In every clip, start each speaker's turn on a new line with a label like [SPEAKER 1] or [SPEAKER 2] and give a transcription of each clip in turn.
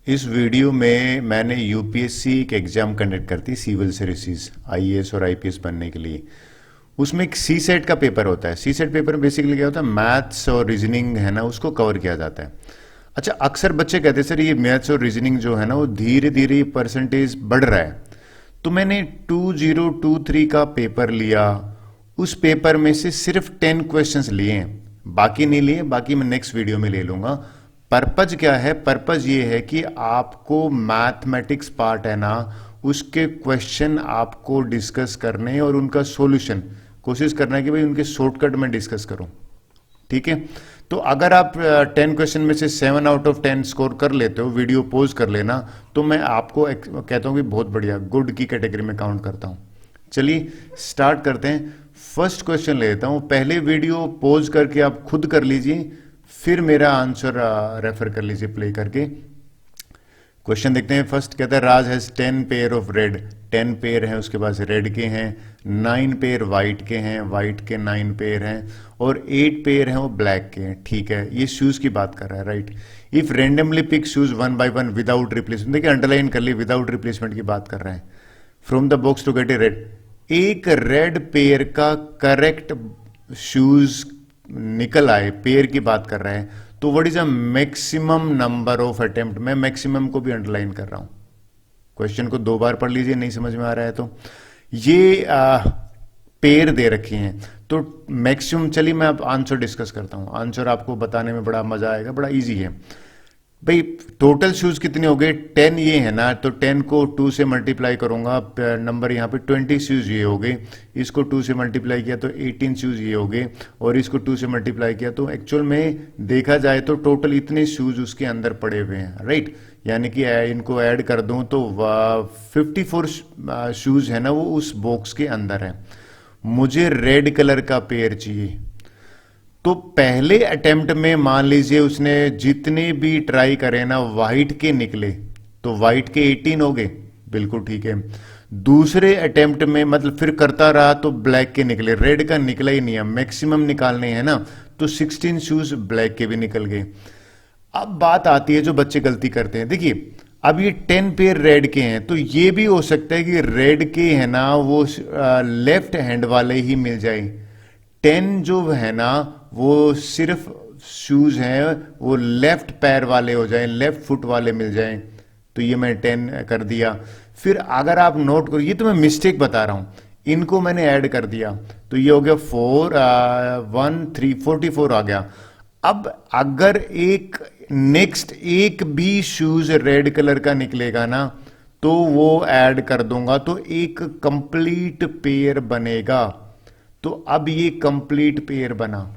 [SPEAKER 1] इस वीडियो में मैंने यूपीएससी एक एग्जाम कंडक्ट करती सिविल सर्विसेज आईएएस और आईपीएस बनने के लिए। उसमें एक सी सेट का पेपर होता है। सी सेट पेपर में बेसिकली क्या होता है, मैथ्स और रीजनिंग है ना, उसको कवर किया जाता है। अच्छा, अक्सर बच्चे कहते हैं सर ये मैथ्स और रीजनिंग जो है ना वो धीरे धीरे परसेंटेज बढ़ रहा है। तो मैंने 2023 का पेपर लिया। उस पेपर में से सिर्फ 10 क्वेश्चंस लिए हैं, बाकी नहीं लिए, बाकी मैं नेक्स्ट वीडियो में ले लूंगा। पर्पज क्या है? पर्पज ये है कि आपको मैथमेटिक्स पार्ट है ना, उसके क्वेश्चन आपको डिस्कस करने और उनका सॉल्यूशन कोशिश करना है कि भाई उनके शॉर्टकट में डिस्कस करूं। ठीक है, तो अगर आप 10 क्वेश्चन में से 7 आउट ऑफ 10 स्कोर कर लेते हो, वीडियो पॉज कर लेना, तो मैं आपको कहता हूं कि बहुत बढ़िया, गुड की कैटेगरी में काउंट करता हूं। चलिए स्टार्ट करते हैं। फर्स्ट क्वेश्चन ले लेता हूं। पहले वीडियो पॉज करके आप खुद कर लीजिए, फिर मेरा आंसर रेफर कर लीजिए प्ले करके। क्वेश्चन देखते हैं। फर्स्ट कहता है Raj has 10 pair of red. 10 pair हैं उसके पास रेड के हैं, 9 पेयर वाइट के हैं, वाइट के 9 पेयर हैं, और 8 पेयर हैं वो ब्लैक के हैं। ठीक है, ये शूज की बात कर रहा है, right. If randomly pick shoes 1 by 1 without replacement, देखिए अंडरलाइन कर ली, विदाउट रिप्लेसमेंट की बात कर रहे हैं। From the box to get a red, एक रेड पेयर का करेक्ट शूज निकल आए, पेयर की बात कर रहे हैं, तो what is a maximum number of attempt. मैं मैक्सिमम को भी अंडरलाइन कर रहा हूं। क्वेश्चन को 2 बार पढ़ लीजिए, नहीं समझ में आ रहा है तो। ये पेयर दे रखी हैं तो मैक्सिमम। चलिए मैं अब आंसर डिस्कस करता हूं। आंसर आपको बताने में बड़ा मजा आएगा, बड़ा इजी है भाई। टोटल शूज कितने हो गए? 10 ये है ना, तो 10 को 2 से मल्टीप्लाई करूंगा, नंबर यहाँ पे 20 शूज ये हो गए। इसको 2 से मल्टीप्लाई किया तो 18 शूज ये हो गए, और इसको 2 से मल्टीप्लाई किया तो एक्चुअल में देखा जाए तो टोटल इतने शूज उसके अंदर पड़े हुए हैं, राइट। यानी कि इनको ऐड कर दूं तो 54 शूज है ना वो उस बॉक्स के अंदर है। मुझे रेड कलर का पेयर चाहिए। तो पहले अटेम्प्ट में मान लीजिए उसने जितने भी ट्राई करे ना व्हाइट के निकले, तो व्हाइट के 18 हो गए, बिल्कुल ठीक है। दूसरे अटेम्प्ट में मतलब फिर करता रहा तो ब्लैक के निकले, रेड का निकला ही नहीं है। मैक्सिमम निकालने हैं ना, तो 16 शूज ब्लैक के भी निकल गए। अब बात आती है जो बच्चे गलती करते हैं। देखिए अब ये 10 पेयर रेड के हैं, तो ये भी हो सकता है कि रेड के है ना वो लेफ्ट हैंड वाले ही मिल जाए। 10 जो है ना वो सिर्फ शूज हैं वो लेफ्ट पैर वाले हो जाएं, लेफ्ट फुट वाले मिल जाएं, तो ये मैं 10 कर दिया। फिर अगर आप नोट करो, ये तो मैं मिस्टेक बता रहा हूं, इनको मैंने ऐड कर दिया तो ये हो गया 4 1 3 44 आ गया। अब अगर एक नेक्स्ट एक भी शूज रेड कलर का निकलेगा ना, तो वो ऐड कर दूंगा तो एक कंप्लीट पेयर बनेगा। तो अब ये कंप्लीट पेयर बना।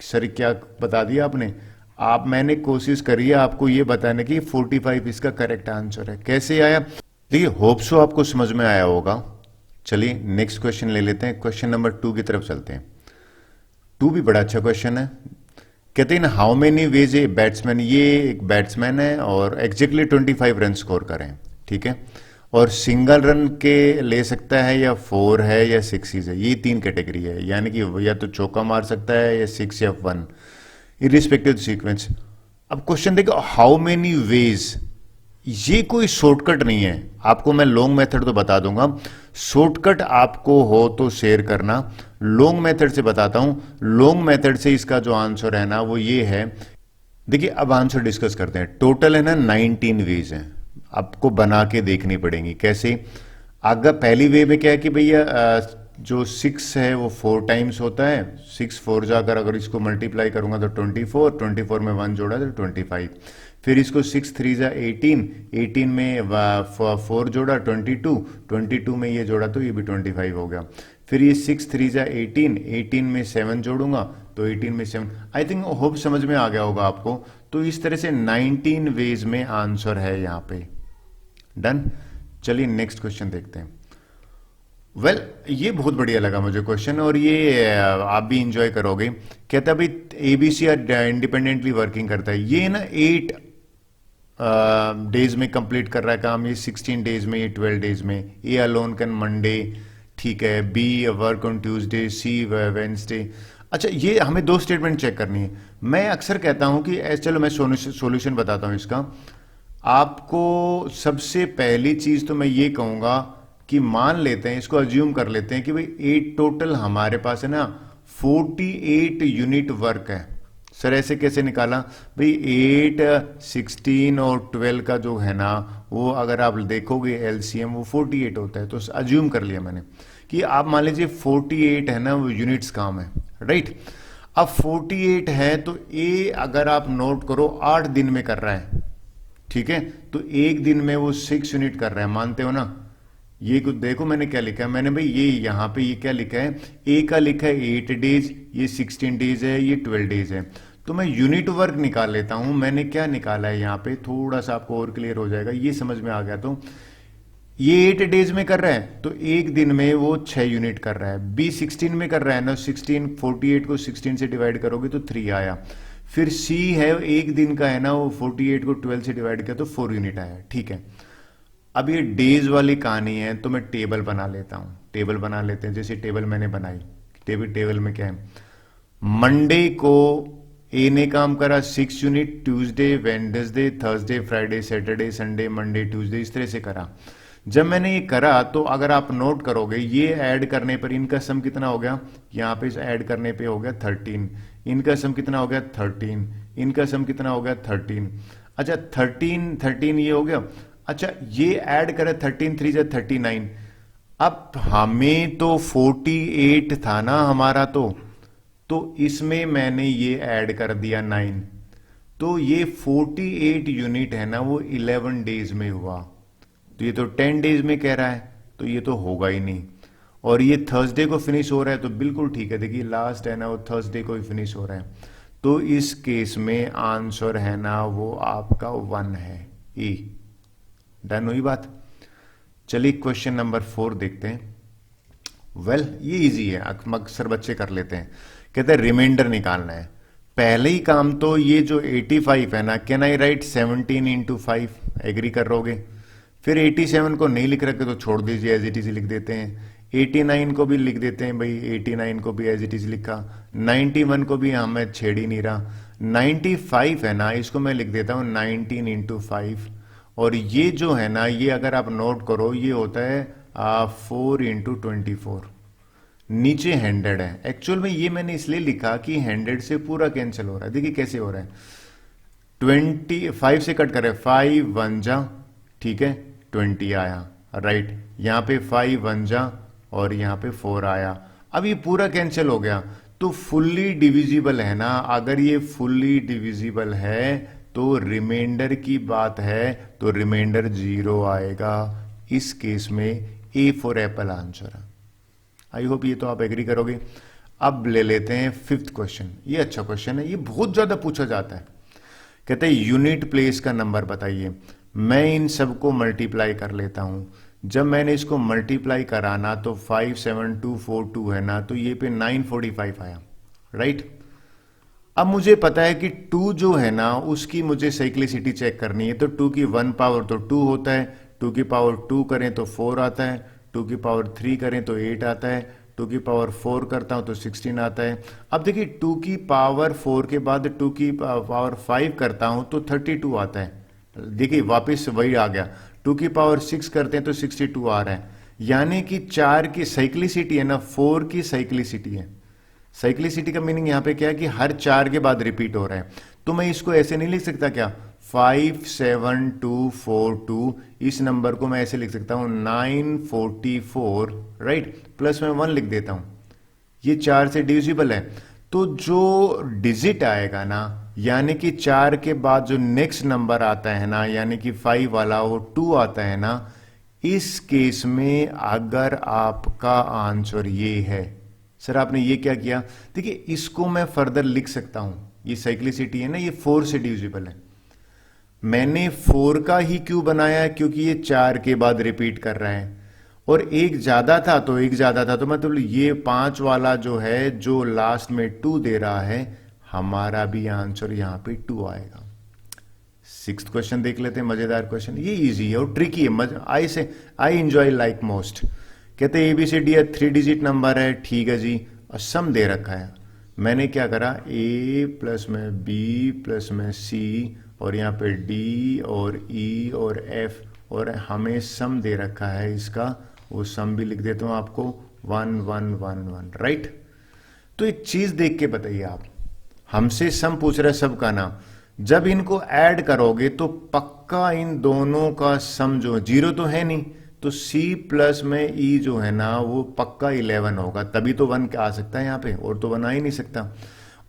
[SPEAKER 1] सर क्या बता दिया आपने? आप मैंने कोशिश करी है आपको ये बताने की 45 इसका करेक्ट आंसर है। कैसे आया? देखिए होप सो आपको समझ में आया होगा। चलिए नेक्स्ट क्वेश्चन ले लेते हैं। क्वेश्चन नंबर 2 की तरफ चलते हैं। 2 भी बड़ा अच्छा क्वेश्चन है। कहते हैं how many ways a batsman, ये एक बैट्समैन है और एग्जैक्टली 25 रन स्कोर करें, ठीक है, और सिंगल रन के ले सकता है या 4 है या 6 है। ये 3 कैटेगरी है, यानी कि या तो चौका मार सकता है या 6 या 1 इरिस्पेक्टिव सीक्वेंस। अब क्वेश्चन देखो हाउ मेनी वेज, ये कोई शॉर्टकट नहीं है। आपको मैं लॉन्ग मेथड तो बता दूंगा, शॉर्टकट आपको हो तो शेयर करना। लॉन्ग मेथड से बताता हूं। लॉन्ग मेथड से इसका जो आंसर है ना वो ये है। देखिए अब आंसर डिस्कस करते हैं। टोटल है ना 19 वेज हैं, आपको बना के देखनी पड़ेंगी। कैसे? अगर पहली वे में क्या है कि भैया जो 6 है वो 4 टाइम्स होता है। 6 4 जाकर अगर इसको मल्टीप्लाई करूंगा तो 24, 24 में 1 जोड़ा तो 25। फिर इसको 6 3 जा 18, 18 में 4 जोड़ा 22, 22 में ये जोड़ा तो ये भी 25 हो गया। फिर ये 6 3 जा 18, 18 में 7 जोड़ूंगा तो 18 में 7। आई थिंक होप समझ में आ गया होगा आपको। तो इस तरह से 19 वेज में आंसर है यहां पे। डन। चलिए नेक्स्ट क्वेश्चन देखते हैं। वेल ये बहुत बढ़िया लगा मुझे क्वेश्चन, और ये आप भी इंजॉय करोगे। कहता है भाई एबीसी इंडिपेंडेंटली वर्किंग करता है। ये ना 8 डेज में कंप्लीट कर रहा है काम, ये 16 डेज में, ये 12 डेज में। ए अलोन कैन मंडे, ठीक है, B work on Tuesday, C Wednesday. अच्छा ये हमें 2 स्टेटमेंट चेक करनी है। मैं अक्सर कहता हूं कि चलो मैं सॉल्यूशन बताता हूं इसका। आपको सबसे पहली चीज तो मैं ये कहूंगा कि मान लेते हैं, इसको अज्यूम कर लेते हैं कि भाई 8 टोटल हमारे पास है ना 48 यूनिट वर्क है। सर ऐसे कैसे निकाला भाई? 8, 16 और 12 का जो है ना वो अगर आप देखोगे एलसीएम वो 48 होता है। तो अज्यूम कर लिया मैंने कि आप मान लीजिए 48 है ना वो यूनिट्स काम है, राइट। अब 48 है तो ए अगर आप नोट करो 8 दिन में कर रहा है, ठीक है, तो एक दिन में वो 6 यूनिट कर रहा है, मानते हो ना? ये कुछ देखो मैंने क्या लिखा है, मैंने भाई ये यहां पे ये क्या लिखा है, ए का लिखा है 8 डेज, ये 16 डेज है, ये 12 डेज है। तो मैं यूनिट वर्क निकाल लेता हूं। मैंने क्या निकाला है यहाँ पे, थोड़ा सा आपको और क्लियर हो जाएगा, ये समझ में आ गया। तो ये 8 डेज में कर रहा है तो एक दिन में वो 6 यूनिट कर रहा है। बी 16 में कर रहा है ना, 16 48 को 16 से डिवाइड करोगे तो 3 आया। फिर सी है एक दिन का है ना, वो 48 को 12 से डिवाइड किया तो 4 यूनिट आया, ठीक है। अब ये डेज वाली कहानी है तो मैं टेबल बना लेता हूं। टेबल बना लेते हैं, जैसे टेबल मैंने बनाई। टेबल में क्या है, मंडे को ए ने काम करा 6 unit, Tuesday, Wednesday, Thursday, Friday, Saturday, Sunday, Monday, Tuesday, इस तरह से करा। जब मैंने ये करा तो अगर आप नोट करोगे ये ऐड करने पर इनका सम कितना हो गया, यहां पे ऐड करने पे हो गया 13, इनका सम कितना हो गया 13, इनका सम कितना हो गया 13। अच्छा 13 ये हो गया। अच्छा ये ऐड करे 13 3 जा 39। अब हमें तो 48 था ना हमारा, तो इसमें मैंने ये ऐड कर दिया 9, तो ये 48 यूनिट है ना वो 11 डेज में हुआ। तो ये तो 10 डेज में कह रहा है, तो ये तो होगा ही नहीं। और ये थर्सडे को फिनिश हो रहा है तो बिल्कुल ठीक है, देखिए लास्ट है ना वो थर्सडे को ही फिनिश हो रहा है। तो इस केस में आंसर है ना वो आपका 1 है, ई। डन हुई बात। चलिए क्वेश्चन नंबर 4 देखते हैं। ये इजी है, अक्सर बच्चे कर लेते हैं। कहते हैं रिमाइंडर निकालना है। पहले ही काम तो ये जो 85 है ना, can I write 17 into 5, agree कर रोगे? फिर 87 को नहीं लिख रखे तो छोड़ दीजिए, एज इट इज लिख देते हैं। 89 को भी लिख देते हैं भाई, 89 को भी एज इट इज लिखा। 91 को भी मैं छेड़ ही नहीं रहा। 95 है ना, इसको मैं लिख देता हूं 19 इंटू 5। और ये जो है ना, ये अगर आप नोट करो ये होता है 4 इंटू 24। नीचे 100 है। एक्चुअल में ये मैंने इसलिए लिखा कि 100 से पूरा कैंसिल हो रहा है। देखिए कैसे हो रहा है, 25 से कट करे 5 1 जा, ठीक है, 20 आया, राइट। यहां पे 5 1 जा और यहां पे 4 आया। अब ये पूरा कैंसिल हो गया तो फुल्ली डिविजिबल है ना। अगर ये फुल्ली डिविजिबल है तो रिमाइंडर की बात है तो रिमाइंडर 0 आएगा। इस केस में ए फॉर एप्पल आंसर है। आई होप ये तो आप एग्री करोगे। अब ले लेते हैं 5th क्वेश्चन। ये अच्छा क्वेश्चन है, ये बहुत ज्यादा पूछा जाता है। कहते हैं यूनिट प्लेस का नंबर बताइए। मैं इन सबको मल्टीप्लाई कर लेता हूं। जब मैंने इसको मल्टीप्लाई कराना तो 57242 है ना, तो ये पे 945 आया, राइट। अब मुझे पता है कि 2 जो है ना उसकी मुझे साइक्लिसिटी चेक करनी है। तो 2 की 1 पावर तो 2 होता है, 2 की पावर 2 करें तो 4 आता है, 2 की पावर 3 करें तो 8 आता है, 2 की पावर 4 करता हूं तो 16 आता है। अब देखिए 2 की पावर 4 के बाद 2 की पावर 5 करता हूं तो 32 आता है। देखिए वापस वही आ गया। 2 की पावर 6 करते हैं तो 62 आ रहा है। यानी कि 4 की साइक्लिसिटी है ना 4 की साइक्लिसिटी है। साइक्लिसिटी का मीनिंग यहां पे क्या है कि हर 4 के बाद रिपीट हो रहा है। तो मैं इसको ऐसे नहीं लिख सकता क्या, 57242, इस नंबर को मैं ऐसे लिख सकता हूं 944, राइट, प्लस में 1 लिख देता हूं। ये 4 से डिविजिबल है। तो जो डिजिट आएगा ना, यानी कि 4 के बाद जो नेक्स्ट नंबर आता है ना, यानी कि 5 वाला, वो 2 आता है ना। इस केस में अगर आपका आंसर ये है, सर आपने ये क्या किया, देखिए इसको मैं फर्दर लिख सकता हूं। ये साइक्लिसिटी है ना, ये 4 से डिविजिबल है। मैंने 4 का ही क्यों बनाया, क्योंकि ये 4 के बाद रिपीट कर रहा है और एक ज्यादा था तो मतलब ये 5 वाला जो है, जो लास्ट में 2 दे रहा है, हमारा भी आंसर यहां पे 2 आएगा। 6th क्वेश्चन देख लेते हैं, मजेदार क्वेश्चन। ये इजी है और ट्रिकी है, आई एंजॉय लाइक मोस्ट। कहते हैं ABCD 3 डिजिट नंबर है, ठीक है जी, और सम दे रखा है। मैंने क्या करा, A प्लस में B प्लस में C और यहाँ पे डी और ई और एफ, और हमें सम दे रखा है इसका, वो सम भी लिख देता हूँ आपको 1 1 1 1, राइट। तो एक चीज देख के बताइए आप, हमसे सम पूछ रहा है सबका ना, जब इनको ऐड करोगे तो पक्का इन दोनों का सम जो जीरो तो है नहीं, तो C प्लस में E जो है ना वो पक्का 11 होगा, तभी तो 1 आ सकता है यहाँ पे, और तो 1 आ ही नहीं सकता।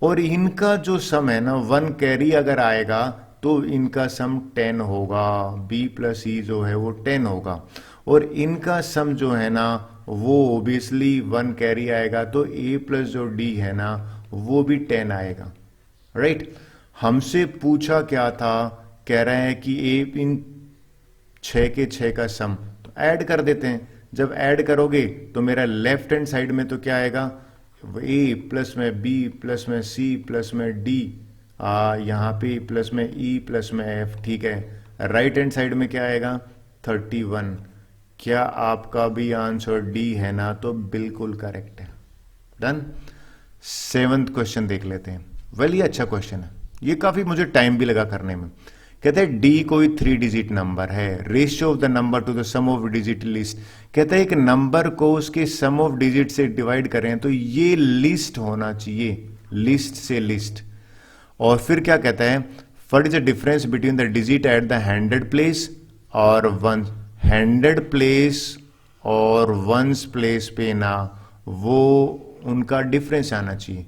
[SPEAKER 1] और इनका जो सम है ना 1 कैरी अगर आएगा तो इनका सम 10 होगा, B प्लस E जो है वो 10 होगा, और इनका सम जो है ना वो ओबियसली 1 कैरी आएगा तो A प्लस जो D है ना वो भी 10 आएगा, राइट। हमसे पूछा क्या था, कह रहे हैं कि A इन 6 के 6 का सम, तो ऐड कर देते हैं। जब ऐड करोगे तो मेरा लेफ्ट हैंड साइड में तो क्या आएगा, A प्लस में B प्लस में C प्लस में D, यहाँ पे प्लस में E प्लस में F, ठीक है। राइट हैंड साइड में क्या आएगा 31। क्या आपका भी आंसर डी है ना, तो बिल्कुल करेक्ट है। डन। 7th क्वेश्चन देख लेते हैं। वेल ये अच्छा क्वेश्चन है, ये काफी मुझे टाइम भी लगा करने में। कहते हैं डी कोई 3 डिजिट नंबर है, ratio of the number to the sum of digit list. कहते हैं एक नंबर को उसके सम ऑफ डिजिट से डिवाइड करें तो ये लिस्ट होना चाहिए, लिस्ट से लिस्ट। और फिर क्या कहता है, what is the difference between the digit at the 100 place और 100 प्लेस और 1 प्लेस पे ना, वो उनका डिफरेंस आना चाहिए।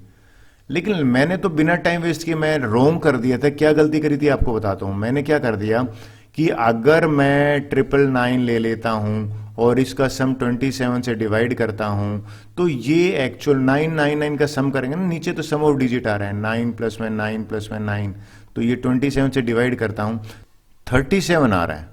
[SPEAKER 1] लेकिन मैंने तो बिना टाइम वेस्ट किए मैं रोंग कर दिया था। क्या गलती करी थी आपको बताता हूं। मैंने क्या कर दिया कि अगर मैं 999 ले लेता हूं और इसका सम 27 से डिवाइड करता हूं तो ये एक्चुअल 999 का सम करेंगे ना, नीचे तो सम ऑफ डिजिट आ रहा है 9 प्लस में 9 प्लस में 9, तो ये 27 से डिवाइड करता हूं 37 आ रहा है,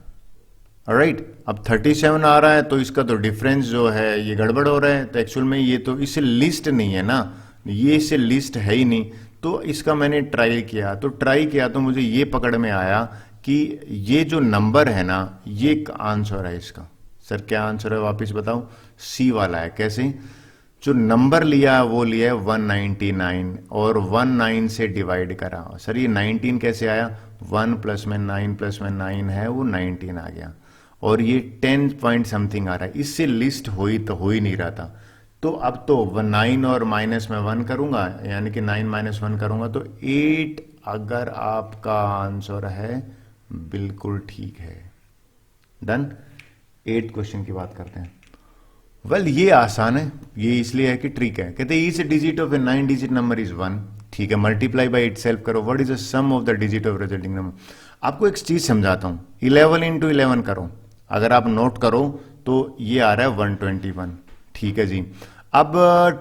[SPEAKER 1] राइट। अब 37 आ रहा है तो इसका तो डिफरेंस जो है ये गड़बड़ हो रहा है, तो एक्चुअल में ये तो इसे लिस्ट नहीं है ना, ये इसे लिस्ट है ही नहीं। तो इसका मैंने ट्राई किया तो मुझे ये पकड़ में आया कि ये जो नंबर है ना ये एक आंसर है इसका। सर क्या आंसर है वापस बताओ, सी वाला है। कैसे, जो नंबर लिया वो लिया है 199 और 19 से डिवाइड करा। सर ये 19 कैसे आया, 1 प्लस में 9 प्लस में 9 है वो 19 आ गया, और ये 10 पॉइंट समथिंग आ रहा है, इससे लिस्ट हो ही नहीं रहा था। तो अब तो 9 और माइनस में 1 करूंगा, यानी कि 9 माइनस 1 करूंगा तो 8 अगर आपका आंसर है, बिल्कुल ठीक है। डन। 8 क्वेश्चन की बात करते हैं। वेल ये आसान है, ये इसलिए है कि ट्रिक है। कहते हैं each digit of a 9 digit number is 1, ठीक है। मल्टीप्लाई बाई इटसेल्फ करो, what is the sum of the digit of resulting number. आपको एक चीज समझाता हूं, 11 इंटू 11 करो, अगर आप नोट करो तो ये आ रहा है 121, ठीक है जी। अब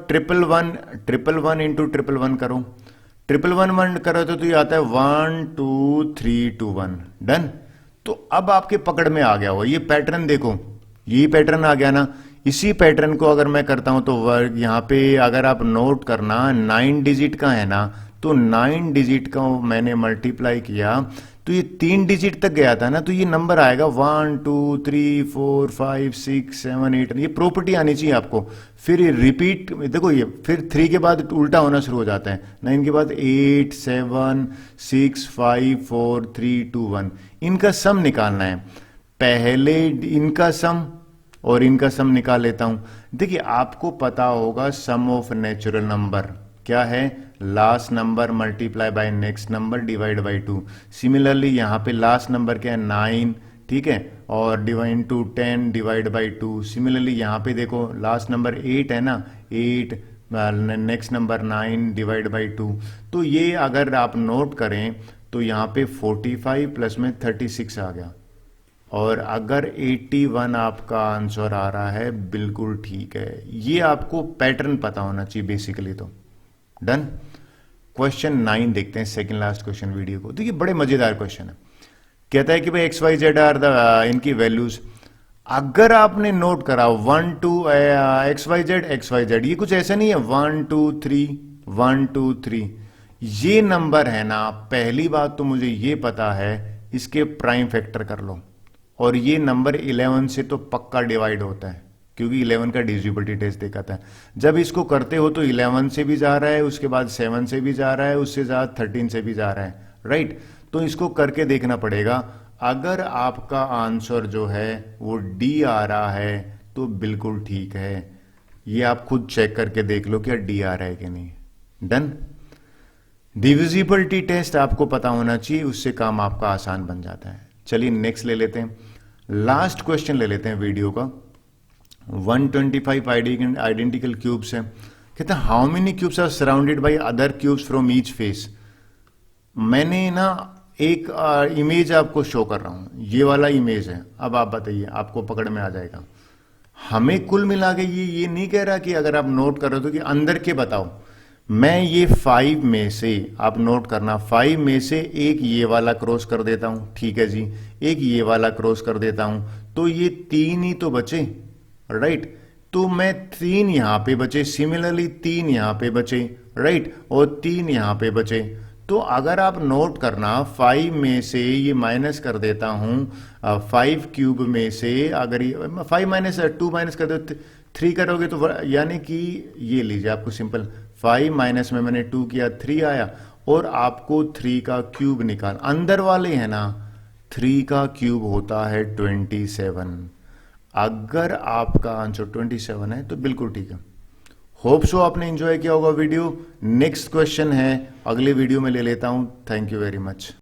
[SPEAKER 1] 111 इंटू 111 करो, 111 करो तो ये आता है 1 2 3 2 1। डन। तो अब आपके पकड़ में आ गया हो, ये पैटर्न देखो, यही पैटर्न आ गया ना। इसी पैटर्न को अगर मैं करता हूं तो यहां पे अगर आप नोट करना 9 डिजिट का है ना, तो 9 डिजिट का मैंने मल्टीप्लाई किया तो ये 3 डिजिट तक गया था ना, तो ये नंबर आएगा 1 2 3 4 5 6 7 8। ये प्रॉपर्टी आनी चाहिए आपको। फिर ये रिपीट देखो, ये फिर 3 के बाद उल्टा होना शुरू हो जाता है, 9 के बाद 8 7 6 5 4 3 2 1। इनका सम निकालना है, पहले इनका सम और इनका सम निकाल लेता हूं। देखिए आपको पता होगा सम ऑफ नेचुरल नंबर क्या है, last number multiply by next number divide by 2। Similarly यहां पे लास्ट नंबर क्या है 9, ठीक है, और divide two 10 divide by 2। Similarly यहां पे देखो लास्ट नंबर 8 है ना, 8 नेक्स्ट नंबर 9 डिवाइड बाय 2। तो ये अगर आप नोट करें तो यहां पे 45 प्लस में 36 आ गया, और अगर 81 आपका आंसर आ रहा है, बिल्कुल ठीक है। ये आपको पैटर्न पता होना चाहिए बेसिकली। तो डन। क्वेश्चन 9 देखते हैं, सेकंड लास्ट क्वेश्चन वीडियो को। देखिए बड़े मजेदार क्वेश्चन है। कहता है कि भाई XYZ आर द इनकी वैल्यूज। अगर आपने नोट करा 1 2 XYZ, ये कुछ ऐसा नहीं है 1 2 3 1 2 3। ये नंबर है ना, पहली बात तो मुझे ये पता है इसके प्राइम फैक्टर कर लो, और ये नंबर 11 से तो पक्का डिवाइड होता है, क्योंकि 11 का डिविजिबिलिटी टेस्ट देखा था। जब इसको करते हो तो 11 से भी जा रहा है, उसके बाद 7 से भी जा रहा है, उससे ज्यादा 13 से भी जा रहा है, राइट। तो इसको करके देखना पड़ेगा। अगर आपका आंसर जो है वो डी आ रहा है तो बिल्कुल ठीक है, ये आप खुद चेक करके देख लो क्या डी आ रहा है कि नहीं। डन। डिविजिबिलिटी टेस्ट आपको पता होना चाहिए, उससे काम आपका आसान बन जाता है। चलिए नेक्स्ट ले लेते हैं, लास्ट क्वेश्चन ले लेते हैं वीडियो का। 125 आइडेंटिकल क्यूब्स है। कहते हैं how many cubes are surrounded by other cubes from each face. मैंने ना एक इमेज आपको शो कर रहा हूं, ये वाला इमेज है। अब आप बताइए, आपको पकड़ में आ जाएगा। हमें कुल मिला के ये नहीं कह रहा कि अगर आप नोट कर रहे हो तो कि अंदर के बताओ। मैं ये 5 में से, आप नोट करना, 5 में से एक ये वाला क्रॉस कर देता हूं, ठीक है जी, एक ये वाला क्रॉस कर देता हूं, तो ये 3 ही तो बचे, राइट। तो मैं 3 यहां पे बचे, सिमिलरली 3 यहां पे बचे, राइट, और 3 यहां पे बचे। तो अगर आप नोट करना 5 में से ये माइनस कर देता हूं, 5 क्यूब में से अगर ये 5 माइनस 2 माइनस कर दो 3 करोगे तो यानी कि ये लीजिए, आपको सिंपल 5 माइनस में मैंने 2 किया 3 आया, और आपको 3 का क्यूब निकाल, अंदर वाले है ना, 3 का क्यूब होता है 27। अगर आपका आंसर 27 है तो बिल्कुल ठीक है। होप सो आपने एंजॉय किया होगा वीडियो। नेक्स्ट क्वेश्चन है, अगले वीडियो में ले लेता हूं। Thank you very much.